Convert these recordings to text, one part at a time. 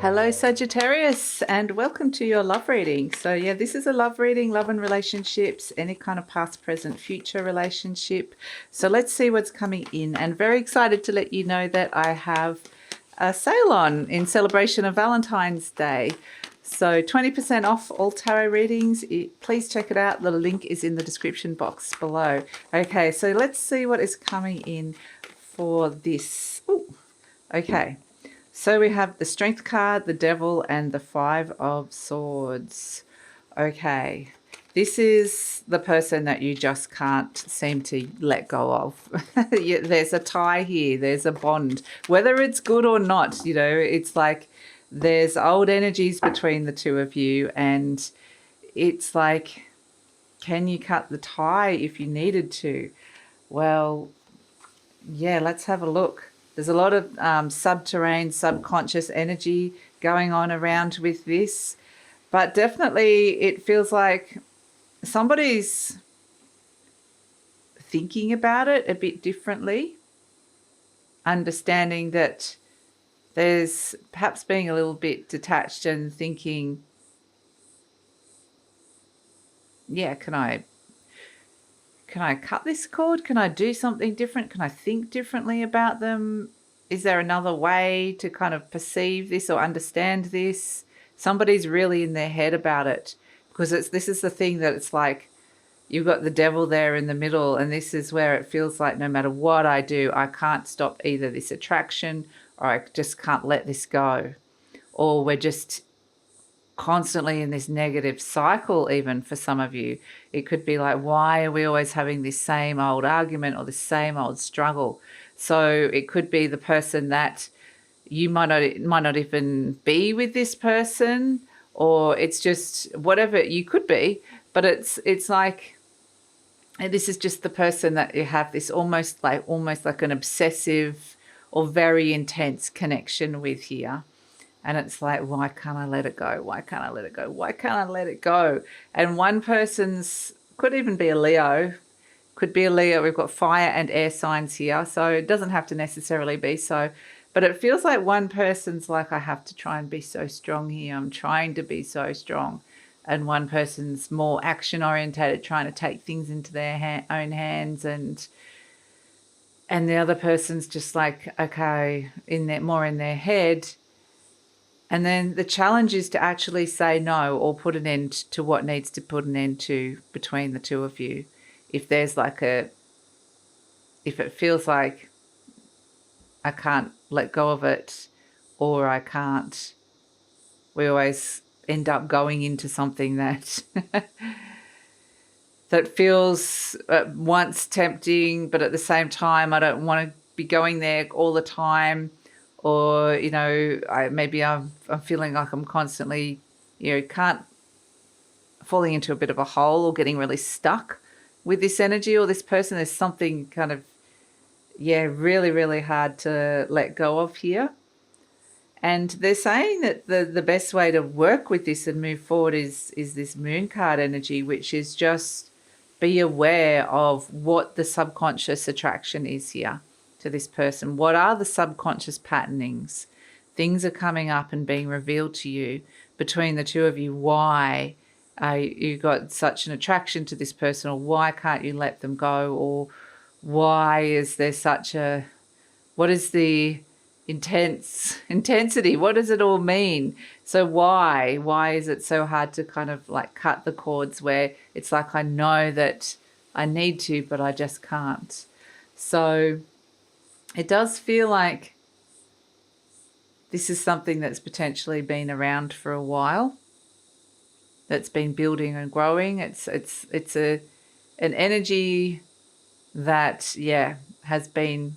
Hello Sagittarius, and welcome to your love reading. So yeah, this is a love reading, love and relationships, any kind of past, present, future relationship. So let's see what's coming in, and very excited to let you know that I have a sale on in celebration of Valentine's Day. So 20% off all tarot readings. Please check it out. The link is in the description box below. Okay, so let's see what is coming in for this. Ooh, okay. So we have the Strength card, the Devil, and the Five of Swords. Okay, this is the person that you just can't seem to let go of. There's a tie here. There's a bond. Whether it's good or not, you know, it's like there's old energies between the two of you, and it's like, can you cut the tie if you needed to? Well, yeah, let's have a look. There's a lot of subterranean, subconscious energy going on around with this. But definitely it feels like somebody's thinking about it a bit differently, understanding that there's perhaps being a little bit detached and thinking, yeah, can I cut this cord? Can I do something different? Can I think differently about them? Is there another way to kind of perceive this or understand this? Somebody's really in their head about it, because this is the thing that it's like you've got the Devil there in the middle, and this is where it feels like no matter what I do, I can't stop either this attraction, or I just can't let this go, or we're just constantly in this negative cycle. Even for some of you, it could be like, why are we always having this same old argument or this same old struggle? So it could be the person that you might not even be with this person, or it's just whatever you could be, but it's like this is just the person that you have this almost like an obsessive or very intense connection with here. And it's like, why can't I let it go? Why can't I let it go? Why can't I let it go? And one person's, could even be a Leo, could be a Leo. We've got fire and air signs here, so it doesn't have to necessarily be so. But it feels like one person's like, I have to try and be so strong here. I'm trying to be so strong. And one person's more action-orientated, trying to take things into their own hands. And the other person's just like, okay, more in their head. And then the challenge is to actually say no, or put an end to what needs to put an end to between the two of you. If there's like if it feels like I can't let go of it, or I can't, we always end up going into something that that feels once tempting, but at the same time I don't want to be going there all the time. Or, you know, I'm feeling like I'm constantly, you know, falling into a bit of a hole or getting really stuck with this energy or this person. There's something kind of, yeah, really, really hard to let go of here. And they're saying that the best way to work with this and move forward is this Moon card energy, which is just be aware of what the subconscious attraction is here to this person. What are the subconscious patternings? Things are coming up and being revealed to you between the two of you. Why you got such an attraction to this person, or why can't you let them go, or why is there such a, what is the intensity? What does it all mean? So why is it so hard to kind of like cut the cords where it's like, I know that I need to, but I just can't. So it does feel like this is something that's potentially been around for a while, that's been building and growing. It's an energy that, yeah, has been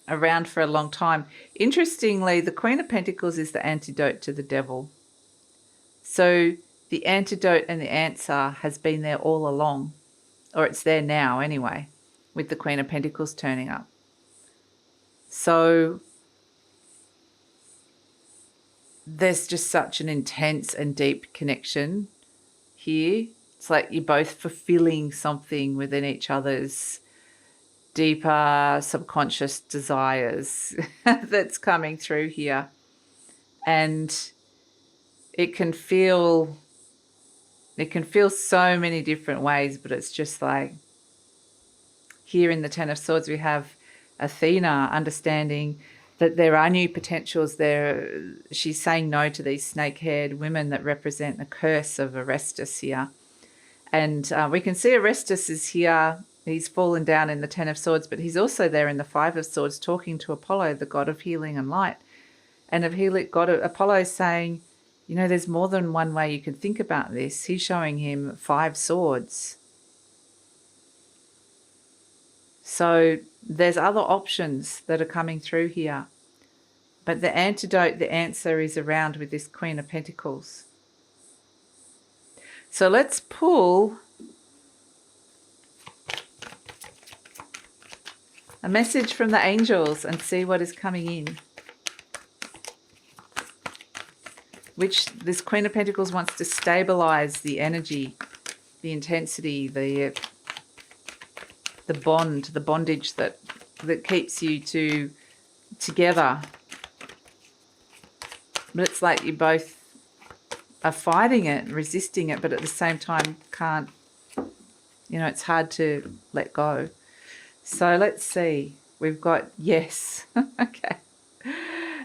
around for a long time. Interestingly, the Queen of Pentacles is the antidote to the Devil. So the antidote and the answer has been there all along, or it's there now anyway, with the Queen of Pentacles turning up. So there's just such an intense and deep connection here. It's like you're both fulfilling something within each other's deeper subconscious desires that's coming through here. And it can feel so many different ways, but it's just like here in the Ten of Swords we have Athena understanding that there are new potentials there. She's saying no to these snake-haired women that represent the curse of Orestes here. And we can see Orestes is here. He's fallen down in the Ten of Swords, but he's also there in the Five of Swords talking to Apollo, the god of healing and light. And Apollo is saying, you know, there's more than one way you can think about this. He's showing him 5 swords. So there's other options that are coming through here. But the antidote, the answer is around with this Queen of Pentacles. So let's pull a message from the angels and see what is coming in. Which this Queen of Pentacles wants to stabilize the energy, the intensity, the bond, the bondage that keeps you together. But it's like you both are fighting it, resisting it, but at the same time can't, you know, it's hard to let go. So let's see. We've got yes. Okay.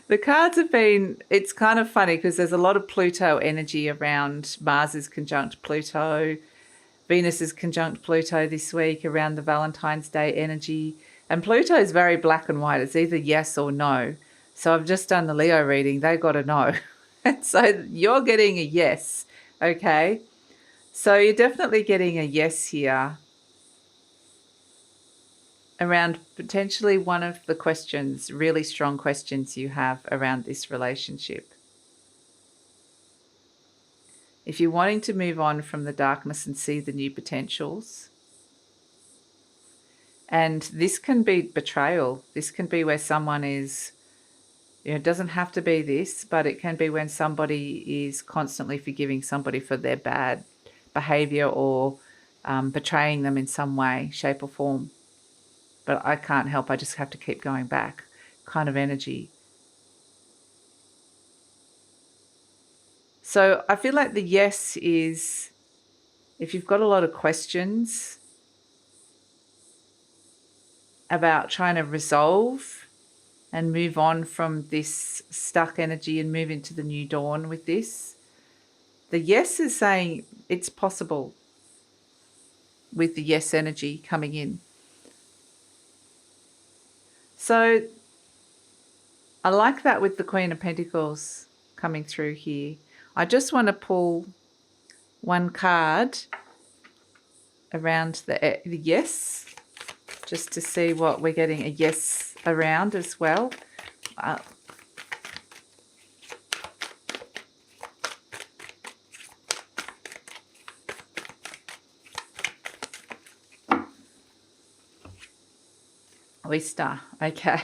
The cards have been, it's kind of funny because there's a lot of Pluto energy around. Mars is conjunct Pluto. Venus is conjunct Pluto this week around the Valentine's Day energy. And Pluto is very black and white. It's either yes or no. So I've just done the Leo reading. They got to know. And so you're getting a yes, okay? So you're definitely getting a yes here around potentially one of the questions, really strong questions you have around this relationship. If you're wanting to move on from the darkness and see the new potentials, and this can be betrayal. This can be where someone is, you know, it doesn't have to be this, but it can be when somebody is constantly forgiving somebody for their bad behavior or betraying them in some way, shape or form. But I can't help, I just have to keep going back kind of energy. So I feel like the yes is, if you've got a lot of questions about trying to resolve and move on from this stuck energy and move into the new dawn with this, the yes is saying it's possible with the yes energy coming in. So I like that with the Queen of Pentacles coming through here. I just want to pull one card around the yes, just to see what we're getting a yes around as well. Oyster, okay.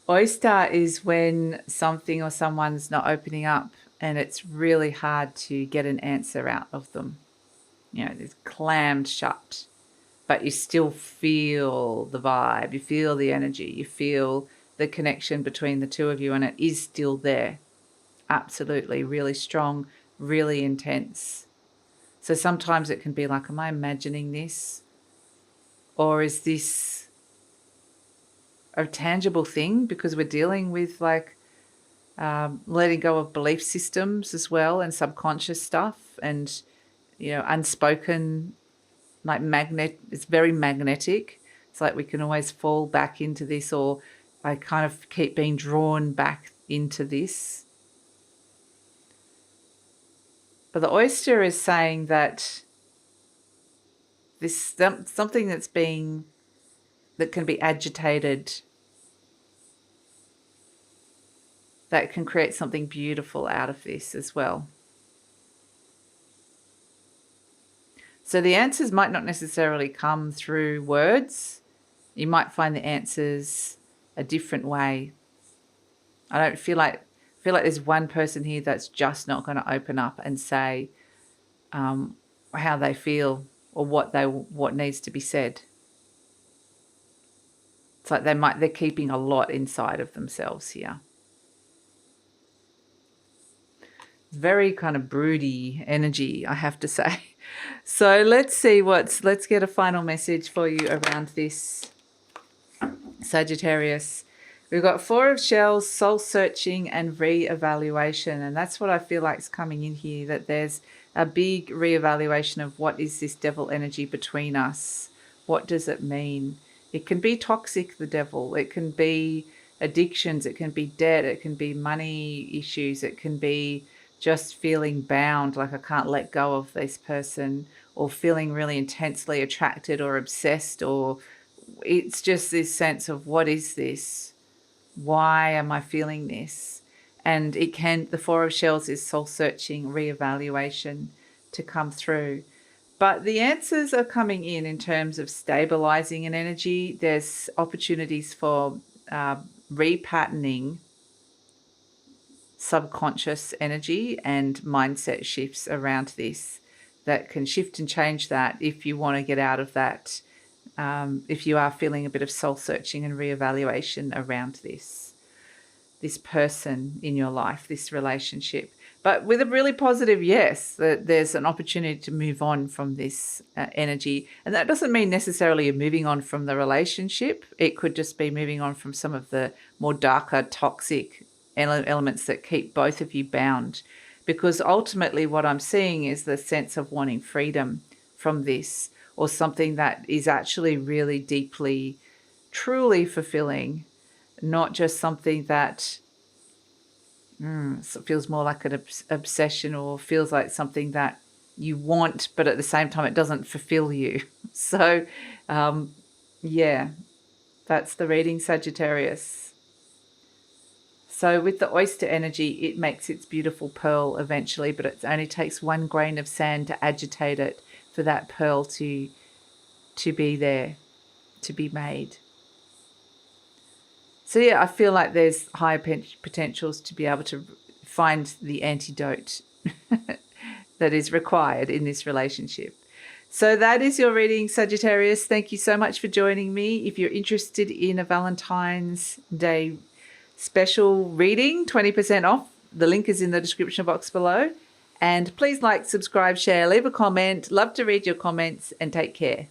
Oyster is when something or someone's not opening up and it's really hard to get an answer out of them. You know, it's clammed shut, but you still feel the vibe, you feel the energy, you feel the connection between the two of you, and it is still there. Absolutely, really strong, really intense. So sometimes it can be like, am I imagining this? Or is this a tangible thing? Because we're dealing with like letting go of belief systems as well, and subconscious stuff, and, you know, unspoken, like it's very magnetic. It's like we can always fall back into this, or I kind of keep being drawn back into this. But the oyster is saying that this something that can be agitated, that can create something beautiful out of this as well. So the answers might not necessarily come through words. You might find the answers a different way. I don't feel like there's one person here that's just not going to open up and say how they feel or what needs to be said. It's like they're keeping a lot inside of themselves here. Very kind of broody energy, I have to say. So let's get a final message for you around this, Sagittarius. We've got Four of Shells, soul searching and re-evaluation. And that's what I feel like is coming in here, that there's a big re-evaluation of what is this devil energy between us? What does it mean? It can be toxic, the devil. It can be addictions. It can be debt. It can be money issues. It can be just feeling bound, like I can't let go of this person, or feeling really intensely attracted or obsessed, or it's just this sense of, what is this? Why am I feeling this? And the Four of Shells is soul searching, re-evaluation to come through. But the answers are coming in terms of stabilizing an energy. There's opportunities for repatterning subconscious energy and mindset shifts around this that can shift and change that if you want to get out of that, if you are feeling a bit of soul searching and reevaluation around this person in your life, this relationship. But with a really positive yes, that there's an opportunity to move on from this energy. And that doesn't mean necessarily you're moving on from the relationship. It could just be moving on from some of the more darker, toxic elements that keep both of you bound. Because ultimately what I'm seeing is the sense of wanting freedom from this, or something that is actually really deeply, truly fulfilling, not just something that feels more like an obsession, or feels like something that you want, but at the same time it doesn't fulfill you. So, yeah, that's the reading, Sagittarius. So with the oyster energy, it makes its beautiful pearl eventually, but it only takes 1 grain of sand to agitate it for that pearl to be there, to be made. So yeah, I feel like there's higher potentials to be able to find the antidote that is required in this relationship. So that is your reading, Sagittarius. Thank you so much for joining me. If you're interested in a Valentine's Day special reading, 20% off, the link is in the description box below. And please like, subscribe, share, leave a comment. Love to read your comments, and take care.